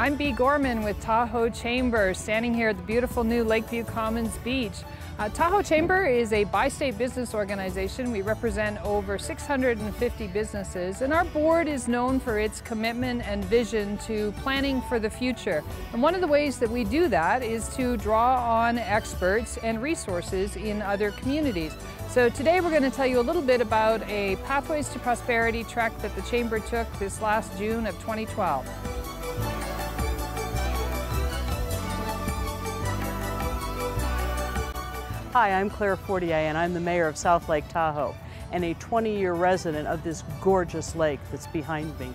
I'm Bea Gorman with Tahoe Chamber, standing here at the beautiful new Lakeview Commons Beach. Tahoe Chamber is a bi-state business organization. We represent over 650 businesses, and our board is known for its commitment and vision to planning for the future. And one of the ways that we do that is to draw on experts and resources in other communities. So today we're going to tell you a little bit about a Pathways to Prosperity trek that the Chamber took this last June of 2012. Hi, I'm Claire Fortier, and I'm the mayor of South Lake Tahoe and a 20-year resident of this gorgeous lake that's behind me.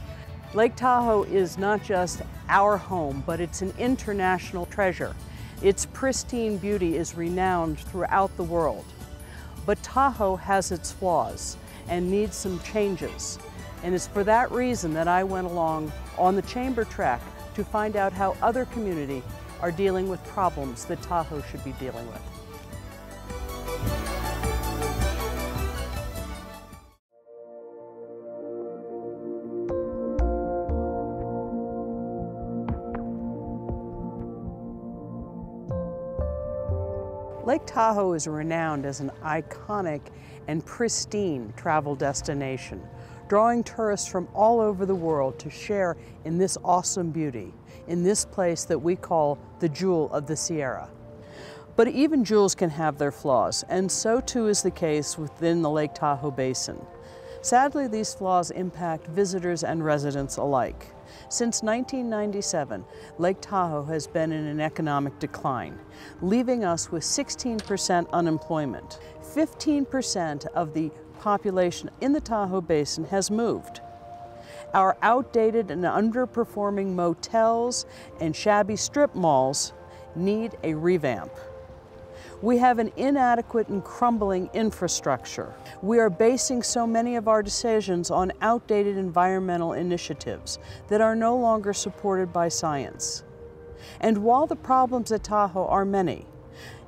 Lake Tahoe is not just our home, but it's an international treasure. Its pristine beauty is renowned throughout the world. But Tahoe has its flaws and needs some changes. And it's for that reason that I went along on the Chamber track to find out how other communities are dealing with problems that Tahoe should be dealing with. Lake Tahoe is renowned as an iconic and pristine travel destination, drawing tourists from all over the world to share in this awesome beauty, in this place that we call the Jewel of the Sierra. But even jewels can have their flaws, and so too is the case within the Lake Tahoe Basin. Sadly, these flaws impact visitors and residents alike. Since 1997, Lake Tahoe has been in an economic decline, leaving us with 16% unemployment. 15% of the population in the Tahoe Basin has moved. Our outdated and underperforming motels and shabby strip malls need a revamp. We have an inadequate and crumbling infrastructure. We are basing so many of our decisions on outdated environmental initiatives that are no longer supported by science. And while the problems at Tahoe are many,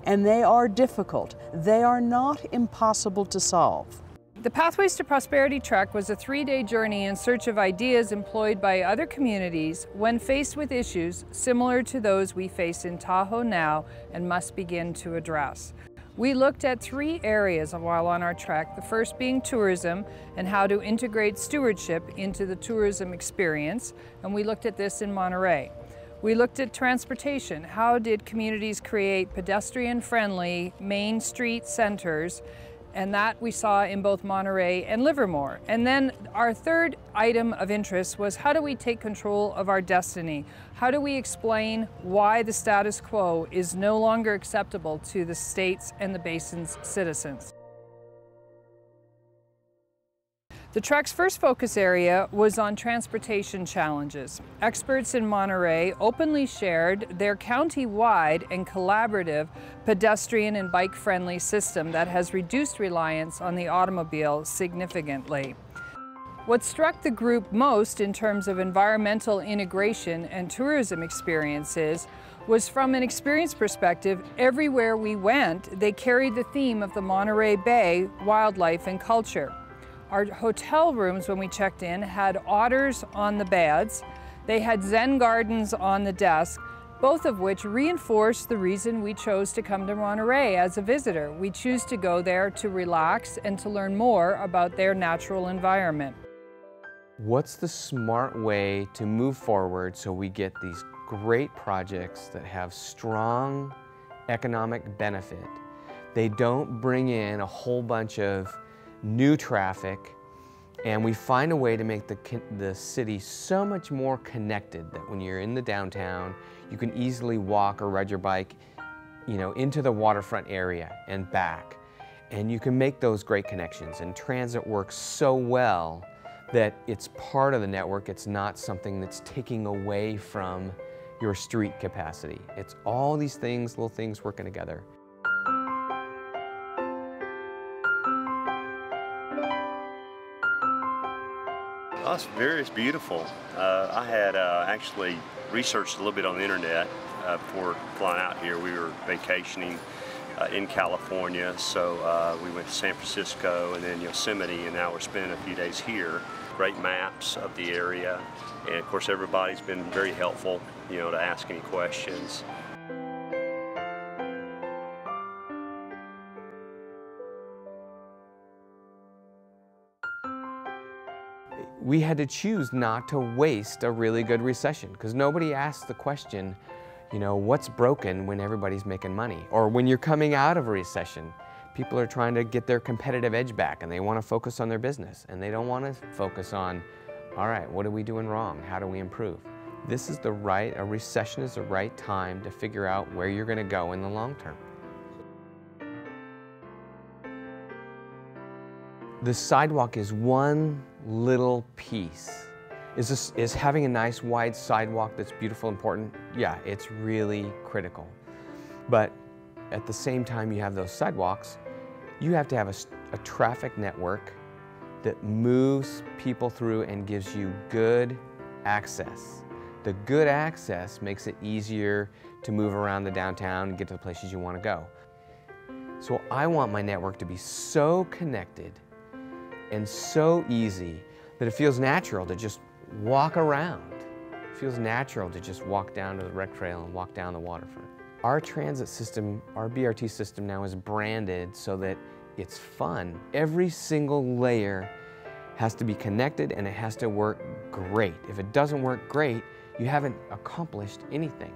and they are difficult, they are not impossible to solve. The Pathways to Prosperity trek was a 3-day journey in search of ideas employed by other communities when faced with issues similar to those we face in Tahoe now and must begin to address. We looked at 3 areas while on our trek, the first being tourism and how to integrate stewardship into the tourism experience, and we looked at this in Monterey. We looked at transportation. How did communities create pedestrian-friendly main street centers? And that we saw in both Monterey and Livermore. And then our third item of interest was, how do we take control of our destiny? How do we explain why the status quo is no longer acceptable to the state's and the basin's citizens? The trek's first focus area was on transportation challenges. Experts in Monterey openly shared their county-wide and collaborative pedestrian and bike-friendly system that has reduced reliance on the automobile significantly. What struck the group most in terms of environmental integration and tourism experiences was, from an experience perspective, everywhere we went, they carried the theme of the Monterey Bay, wildlife and culture. Our hotel rooms, when we checked in, had otters on the beds. They had Zen gardens on the desk, both of which reinforced the reason we chose to come to Monterey as a visitor. We choose to go there to relax and to learn more about their natural environment. What's the smart way to move forward so we get these great projects that have strong economic benefit? They don't bring in a whole bunch of new traffic, and we find a way to make the city so much more connected that when you're in the downtown, you can easily walk or ride your bike, into the waterfront area and back. And you can make those great connections. And transit works so well that it's part of the network. It's not something that's taking away from your street capacity. It's all these things, little things working together. Oh, it's beautiful. I had actually researched a little bit on the internet before flying out here. We were vacationing in California, so we went to San Francisco and then Yosemite, and now we're spending a few days here. great maps of the area, and of course everybody's been very helpful, to ask any questions. We had to choose not to waste a really good recession, because nobody asked the question, what's broken when everybody's making money? Or when you're coming out of a recession, people are trying to get their competitive edge back and they want to focus on their business, and they don't want to focus on, all right, what are we doing wrong? How do we improve? A recession is the right time to figure out where you're going to go in the long term. The sidewalk is one little piece. Is having a nice wide sidewalk that's beautiful important? Yeah, it's really critical. But at the same time you have those sidewalks, you have to have a traffic network that moves people through and gives you good access. The good access makes it easier to move around the downtown and get to the places you want to go. So I want my network to be so connected and so easy that it feels natural to just walk around. It feels natural to just walk down to the rec trail and walk down the waterfront. Our transit system, our BRT system now is branded so that it's fun. Every single layer has to be connected and it has to work great. If it doesn't work great, you haven't accomplished anything.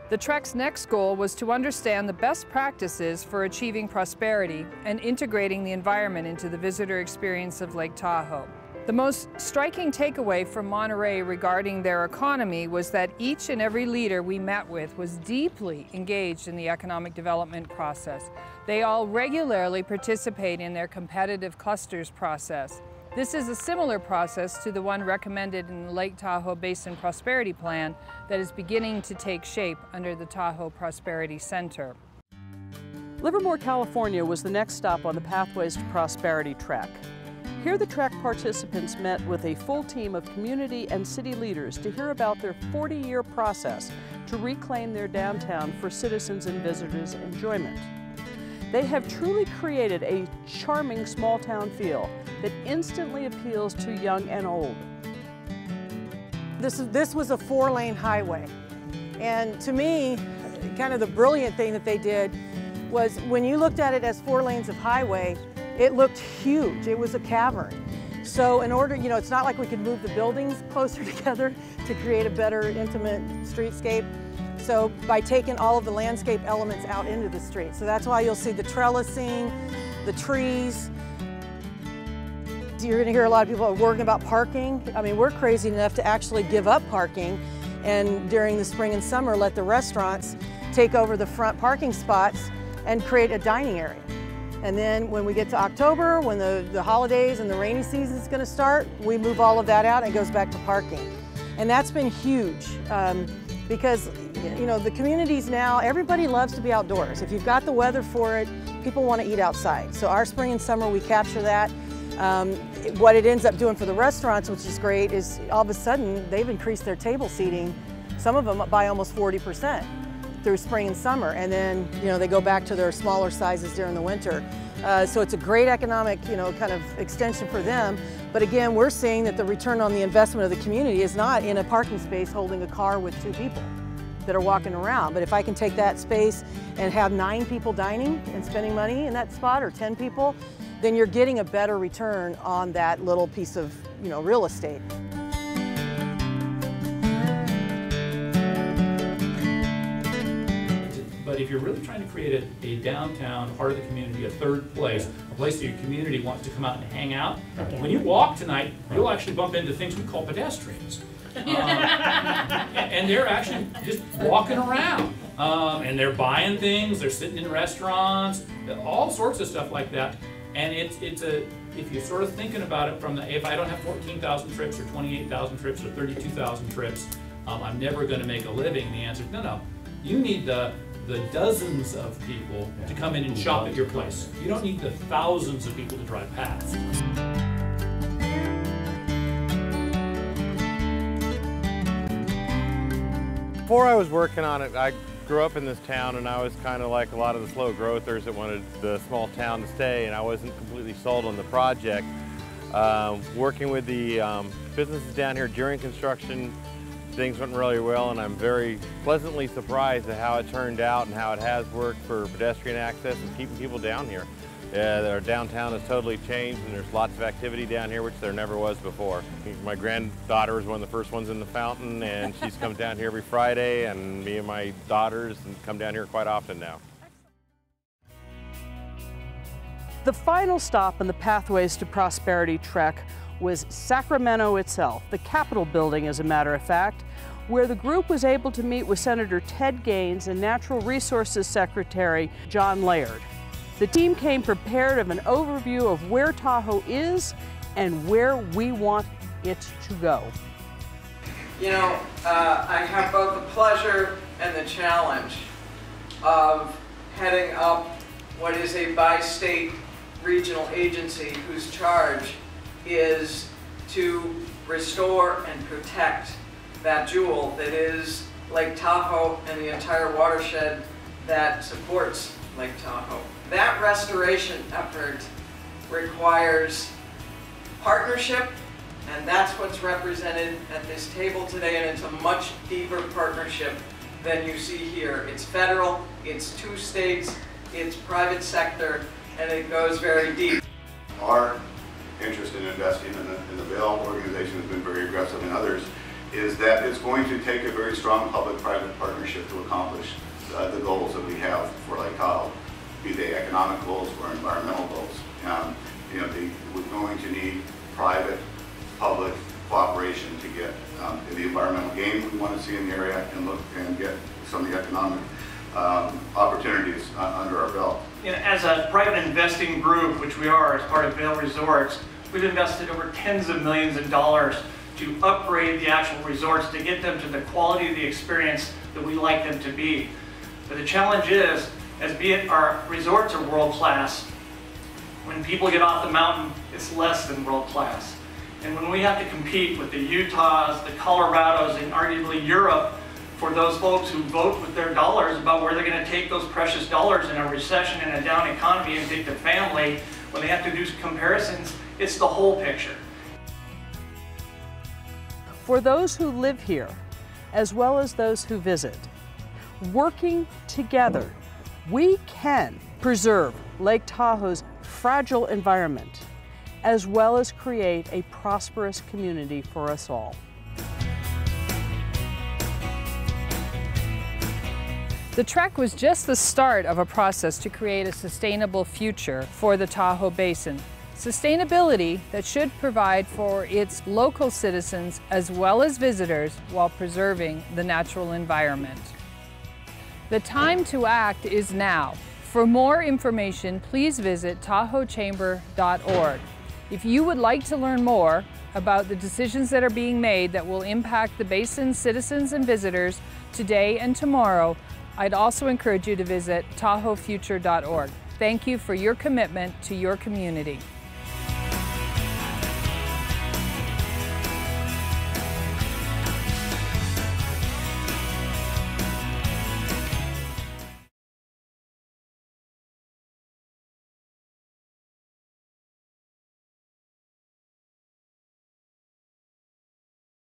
The Trek's next goal was to understand the best practices for achieving prosperity and integrating the environment into the visitor experience of Lake Tahoe. The most striking takeaway from Monterey regarding their economy was that each and every leader we met with was deeply engaged in the economic development process. They all regularly participate in their competitive clusters process. This is a similar process to the one recommended in the Lake Tahoe Basin Prosperity Plan that is beginning to take shape under the Tahoe Prosperity Center. Livermore, California was the next stop on the Pathways to Prosperity trek. Here the trek participants met with a full team of community and city leaders to hear about their 40-year process to reclaim their downtown for citizens and visitors' enjoyment. They have truly created a charming small town feel that instantly appeals to young and old. This was a 4-lane highway, and to me, kind of the brilliant thing that they did was when you looked at it as 4 lanes of highway, it looked huge. It was a cavern. So in order, it's not like we could move the buildings closer together to create a better intimate streetscape. So by taking all of the landscape elements out into the street. So that's why you'll see the trellising, the trees. You're going to hear a lot of people worrying about parking. I mean, we're crazy enough to actually give up parking and during the spring and summer let the restaurants take over the front parking spots and create a dining area. And then when we get to October, when the holidays and the rainy season is going to start, we move all of that out and it goes back to parking. And that's been huge because the communities now, everybody loves to be outdoors. If you've got the weather for it, people want to eat outside. So our spring and summer, we capture that. What it ends up doing for the restaurants, which is great, is all of a sudden they've increased their table seating, some of them by almost 40% through spring and summer. And then, they go back to their smaller sizes during the winter. So it's a great economic, kind of extension for them. But again, we're seeing that the return on the investment of the community is not in a parking space holding a car with 2 people that are walking around. But if I can take that space and have 9 people dining and spending money in that spot, or 10 people, then you're getting a better return on that little piece of, real estate. But if you're really trying to create a downtown part of the community, a third place, a place that your community wants to come out and hang out, when you walk tonight, you'll actually bump into things we call pedestrians. And they're actually just walking around. And they're buying things, they're sitting in restaurants, all sorts of stuff like that. And if you're sort of thinking about it from if I don't have 14,000 trips or 28,000 trips or 32,000 trips, I'm never going to make a living. The answer is no. You need the dozens of people to come in and shop at your place. You don't need the thousands of people to drive past. Before I was working on it, I grew up in this town and I was kind of like a lot of the slow growthers that wanted the small town to stay, and I wasn't completely sold on the project. Working with the businesses down here during construction, things went really well, and I'm very pleasantly surprised at how it turned out and how it has worked for pedestrian access and keeping people down here. Our downtown has totally changed, and there's lots of activity down here, which there never was before. My granddaughter was one of the first ones in the fountain, and she's come down here every Friday, and me and my daughters come down here quite often now. The final stop on the Pathways to Prosperity trek was Sacramento itself, the Capitol building as a matter of fact, where the group was able to meet with Senator Ted Gaines and Natural Resources Secretary John Laird. The team came prepared of an overview of where Tahoe is and where we want it to go. You know, I have both the pleasure and the challenge of heading up what is a bi-state regional agency whose charge is to restore and protect that jewel that is Lake Tahoe and the entire watershed that supports Lake Tahoe. That restoration effort requires partnership, and that's what's represented at this table today, and it's a much deeper partnership than you see here. It's federal, it's 2 states, it's private sector, and it goes very deep. Our interest in investing in the Vail organization has been very aggressive, and others, is that it's going to take a very strong public-private partnership to accomplish the goals that we have for Lake Tahoe, be they economic goals or environmental goals. You know, we're going to need private-public cooperation to get the environmental gain we want to see in the area and look and get some of the economic opportunities under our belt. You know, as a private investing group, which we are as part of Vail Resorts, we've invested over tens of millions of dollars to upgrade the actual resorts to get them to the quality of the experience that we like them to be. But the challenge is, as be it our resorts are world class, when people get off the mountain, it's less than world class. And when we have to compete with the Utahs, the Colorados, and arguably Europe, for those folks who vote with their dollars about where they're going to take those precious dollars in a recession and a down economy and take their family, when they have to do comparisons, it's the whole picture. For those who live here, as well as those who visit, working together, we can preserve Lake Tahoe's fragile environment, as well as create a prosperous community for us all. The trek was just the start of a process to create a sustainable future for the Tahoe Basin. Sustainability that should provide for its local citizens as well as visitors while preserving the natural environment. The time to act is now. For more information, please visit tahoechamber.org. If you would like to learn more about the decisions that are being made that will impact the basin's citizens and visitors today and tomorrow, I'd also encourage you to visit tahoefuture.org. Thank you for your commitment to your community.